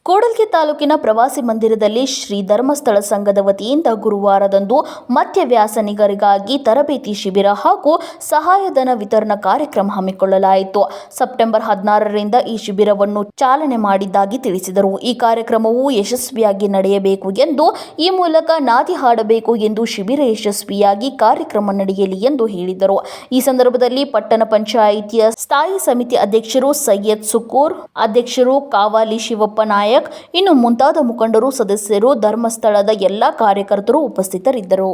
ಕೂಡಲ್ಗಿ ತಾಲೂಕಿನ ಪ್ರವಾಸಿ ಮಂದಿರದಲ್ಲಿ ಶ್ರೀ ಧರ್ಮಸ್ಥಳ ಸಂಘದ ವತಿಯಿಂದ ಗುರುವಾರದಂದು ಮದ್ಯವ್ಯಸನಿಗರಿಗಾಗಿ ತರಬೇತಿ ಶಿಬಿರ ಹಾಗೂ ಸಹಾಯಧನ ವಿತರಣಾ ಕಾರ್ಯಕ್ರಮ ಹಮ್ಮಿಕೊಳ್ಳಲಾಯಿತು. ಸೆಪ್ಟೆಂಬರ್ 16ರಿಂದ ಈ ಶಿಬಿರವನ್ನು ಚಾಲನೆ ಮಾಡಿದ್ದಾಗಿ ತಿಳಿಸಿದರು. ಈ ಕಾರ್ಯಕ್ರಮವು ಯಶಸ್ವಿಯಾಗಿ ನಡೆಯಬೇಕು ಎಂದು ಈ ಮೂಲಕ ನಾದಿ ಹಾಡಬೇಕು ಎಂದು ಶಿಬಿರ ಯಶಸ್ವಿಯಾಗಿ ಕಾರ್ಯಕ್ರಮ ನಡೆಯಲಿ ಎಂದು ಹೇಳಿದರು. ಈ ಸಂದರ್ಭದಲ್ಲಿ ಪಟ್ಟಣ ಪಂಚಾಯಿತಿಯ ಸ್ಥಾಯಿ ಸಮಿತಿ ಅಧ್ಯಕ್ಷರು ಸೈಯದ್ ಸುಕೂರ್, ಅಧ್ಯಕ್ಷರು ಕಾವಾಲಿ ಶಿವಪ್ಪ ನಾಯಕ್, ಇನ್ನು ಮುಂತಾದ ಮುಖಂಡರು, ಸದಸ್ಯರು, ಧರ್ಮಸ್ಥಳದ ಎಲ್ಲಾ ಕಾರ್ಯಕರ್ತರು ಉಪಸ್ಥಿತರಿದ್ದರು.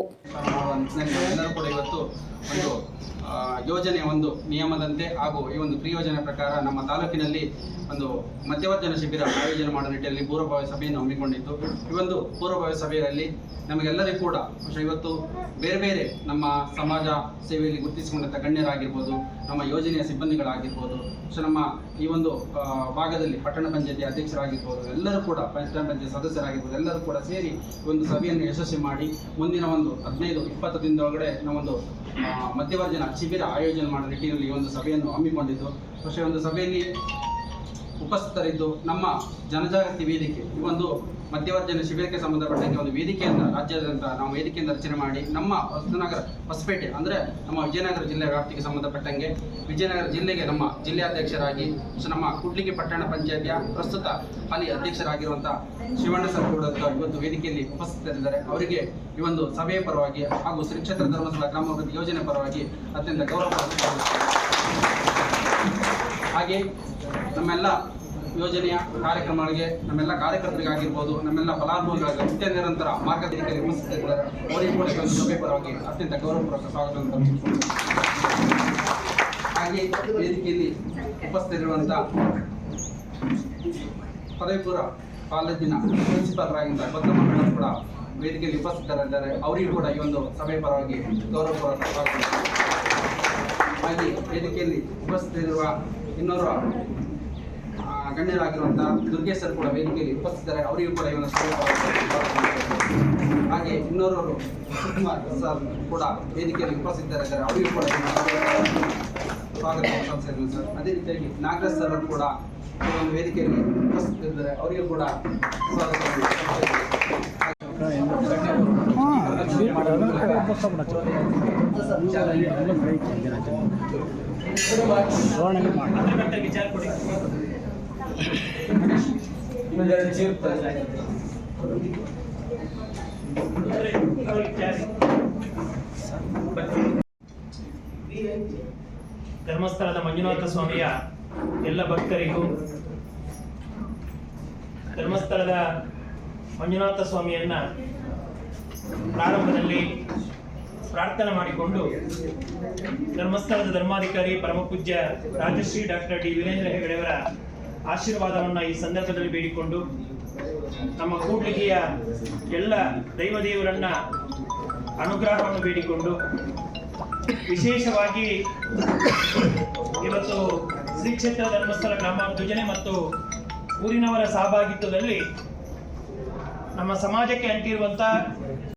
ಯೋಜನೆ ಒಂದು ನಿಯಮದಂತೆ ಹಾಗೂ ಈ ಒಂದು ಕ್ರಿಯೋಜನೆ ಪ್ರಕಾರ ನಮ್ಮ ತಾಲೂಕಿನಲ್ಲಿ ಒಂದು ಮಧ್ಯವರ್ಜನ ಶಿಬಿರ ಆಯೋಜನೆ ಮಾಡುವ ನಿಟ್ಟಿನಲ್ಲಿ ಪೂರ್ವಭಾವಿ ಸಭೆಯನ್ನು ಹಮ್ಮಿಕೊಂಡಿದ್ದು, ಈ ಒಂದು ಪೂರ್ವಭಾವಿ ಸಭೆಯಲ್ಲಿ ನಮಗೆಲ್ಲರಿಗೂ ಕೂಡ ಇವತ್ತು ಬೇರೆ ಬೇರೆ ನಮ್ಮ ಸಮಾಜ ಸೇವೆಯಲ್ಲಿ ಗುರುತಿಸಿಕೊಂಡಂಥ ಗಣ್ಯರಾಗಿರ್ಬೋದು, ನಮ್ಮ ಯೋಜನೆಯ ಸಿಬ್ಬಂದಿಗಳಾಗಿರ್ಬೋದು, ನಮ್ಮ ಈ ಒಂದು ಭಾಗದಲ್ಲಿ ಪಟ್ಟಣ ಪಂಚಾಯತಿ ಅಧ್ಯಕ್ಷರಾಗಿರ್ಬೋದು, ಎಲ್ಲರೂ ಕೂಡ ಪಟ್ಟಣ ಪಂಚಾಯತ್ ಸದಸ್ಯರಾಗಿರ್ಬೋದು, ಎಲ್ಲರೂ ಕೂಡ ಸೇರಿ ಈ ಒಂದು ಸಭೆಯನ್ನು ಯಶಸ್ವಿ ಮಾಡಿ ಮುಂದಿನ ಒಂದು 15-20 ದಿನದೊಳಗಡೆ ನಾವೊಂದು ಮಧ್ಯವರ್ಜನ ಶಿಬಿರ ಆಯೋಜನೆ ಮಾಡುವ ನಿಟ್ಟಿನಲ್ಲಿ ಈ ಒಂದು ಸಭೆಯನ್ನು ಹಮ್ಮಿಕೊಂಡಿದ್ದು, ಈ ಒಂದು ಸಭೆಯಲ್ಲಿ ಉಪಸ್ಥಿತರಿದ್ದು ನಮ್ಮ ಜನಜಾಗೃತಿ ವೇದಿಕೆ ಈ ಒಂದು ಮಧ್ಯವರ್ಜನ ಶಿಬಿರಕ್ಕೆ ಸಂಬಂಧಪಟ್ಟಂತೆ ಒಂದು ವೇದಿಕೆಯನ್ನು ರಾಜ್ಯಾದ್ಯಂತ ನಾವು ವೇದಿಕೆಯಿಂದ ರಚನೆ ಮಾಡಿ ನಮ್ಮ ಹೊಸನಗರ ಹೊಸಪೇಟೆ ಅಂದರೆ ನಮ್ಮ ವಿಜಯನಗರ ಜಿಲ್ಲೆ ವ್ಯಾಪ್ತಿಗೆ ಸಂಬಂಧಪಟ್ಟಂಗೆ ವಿಜಯನಗರ ಜಿಲ್ಲೆಗೆ ನಮ್ಮ ಜಿಲ್ಲೆಯಾಧ್ಯಕ್ಷರಾಗಿ ನಮ್ಮ ಕೂಡ್ಲಿಗಿ ಪಟ್ಟಣ ಪಂಚಾಯತಿಯ ಪ್ರಸ್ತುತ ಹಾಲಿ ಅಧ್ಯಕ್ಷರಾಗಿರುವಂಥ ಶಿವಣ್ಣ ಸರ್ ಕೂಡ ಇವತ್ತು ವೇದಿಕೆಯಲ್ಲಿ ಉಪಸ್ಥಿತರಿದ್ದಾರೆ. ಅವರಿಗೆ ಈ ಒಂದು ಸಭೆಯ ಪರವಾಗಿ ಹಾಗೂ ಶ್ರೀ ಕ್ಷೇತ್ರ ಧರ್ಮಸ್ಥಳ ಗ್ರಾಮಾಭಿವೃದ್ಧಿ ಯೋಜನೆ ಪರವಾಗಿ ಅತ್ಯಂತ ಗೌರವ. ಹಾಗೆ ನಮ್ಮೆಲ್ಲ ಯೋಜನೆಯ ಕಾರ್ಯಕ್ರಮಗಳಿಗೆ ನಮ್ಮೆಲ್ಲ ಕಾರ್ಯಕರ್ತರಿಗಾಗಿರ್ಬೋದು, ನಮ್ಮೆಲ್ಲ ಫಲಾನುಭವಿಗಳಿಗೆ ನಿತ್ಯ ನಿರಂತರ ಮಾರ್ಗದರ್ಶಿಗಳಿಗೆ ಉಪಸ್ಥಿತರಿದ್ದಾರೆ. ಅವರಿಗೂ ಕೂಡ ಒಂದು ಸಭೆ ಪರವಾಗಿ ಅತ್ಯಂತ ಗೌರವಪೂರ್ವಕ ಸ್ವಾಗತವನ್ನು. ಹಾಗೆ ವೇದಿಕೆಯಲ್ಲಿ ಉಪಸ್ಥಿತರಿರುವಂಥ ಪದವಿ ಪೂರ್ವ ಕಾಲೇಜಿನ ಪ್ರಿನ್ಸಿಪಾಲರಾಗಿದ್ದ ಗೌತಮ ಮೇಡಮ್ ಕೂಡ ವೇದಿಕೆಯಲ್ಲಿ ಉಪಸ್ಥಿತರಿದ್ದಾರೆ. ಅವರಿಗೂ ಕೂಡ ಈ ಒಂದು ಸಭೆ ಪರವಾಗಿ ಗೌರವಪೂರ್ವಕ ಸ್ವಾಗತ. ಹಾಗೆ ವೇದಿಕೆಯಲ್ಲಿ ಉಪಸ್ಥಿತರಿರುವ ಇನ್ನೋರ್ವ ಗಣ್ಯರಾಗಿರುವಂಥ ದುರ್ಗೇಶ್ ಸರ್ ಕೂಡ ವೇದಿಕೆಯಲ್ಲಿ ಉಪಸ್ಥಿತರೆ. ಅವರಿಗೂ ಕೂಡ ಈ ಒಂದು ಸಭೆ ಹಾಗೆ ಇನ್ನೋರ್ವರು ಸುಕುಮಾರ್ ಸರ್ ಕೂಡ ವೇದಿಕೆಯಲ್ಲಿ ಉಪಸ್ಥಿತರಿದ್ದಾರೆ. ಅವರಿಗೂ ಕೂಡ ಸ್ವಾಗತ ಸರ್. ಅದೇ ರೀತಿಯಾಗಿ ನಾಗರಾಜ್ ಸರ್ ಕೂಡ ಈ ಒಂದು ವೇದಿಕೆಯಲ್ಲಿ ಉಪಸ್ಥಿತರಿದ್ದಾರೆ. ಅವರಿಗೂ ಕೂಡ ಸ್ವಾಗತ. ಧರ್ಮಸ್ಥಳದ ಮಂಜುನಾಥ ಸ್ವಾಮಿಯ ಎಲ್ಲ ಭಕ್ತರಿಗೂ ಧರ್ಮಸ್ಥಳದ ಮಂಜುನಾಥ ಸ್ವಾಮಿಯನ್ನ ಪ್ರಾರಂಭದಲ್ಲಿ ಪ್ರಾರ್ಥನೆ ಮಾಡಿಕೊಂಡು ಧರ್ಮಸ್ಥಳದ ಧರ್ಮಾಧಿಕಾರಿ ಪರಮಪೂಜ್ಯ ರಾಜಶ್ರೀ ಡಾಕ್ಟರ್ ಡಿ ವೀರೇಂದ್ರ ಹೆಗಡೆಯವರ ಆಶೀರ್ವಾದವನ್ನು ಈ ಸಂದರ್ಭದಲ್ಲಿ ಬೇಡಿಕೊಂಡು ನಮ್ಮ ಕೂಡ್ಲಿಗಿಯ ಎಲ್ಲ ದೈವದೇವರನ್ನ ಅನುಗ್ರಹವನ್ನು ಬೇಡಿಕೊಂಡು ವಿಶೇಷವಾಗಿ ಇವತ್ತು ಶ್ರೀ ಕ್ಷೇತ್ರ ಧರ್ಮಸ್ಥಳ ಗ್ರಾಮಾಭಿವೃದ್ಧಿ ಯೋಜನೆ ಮತ್ತು ಊರಿನವರ ಸಹಭಾಗಿತ್ವದಲ್ಲಿ ನಮ್ಮ ಸಮಾಜಕ್ಕೆ ಅಂಟಿರುವಂಥ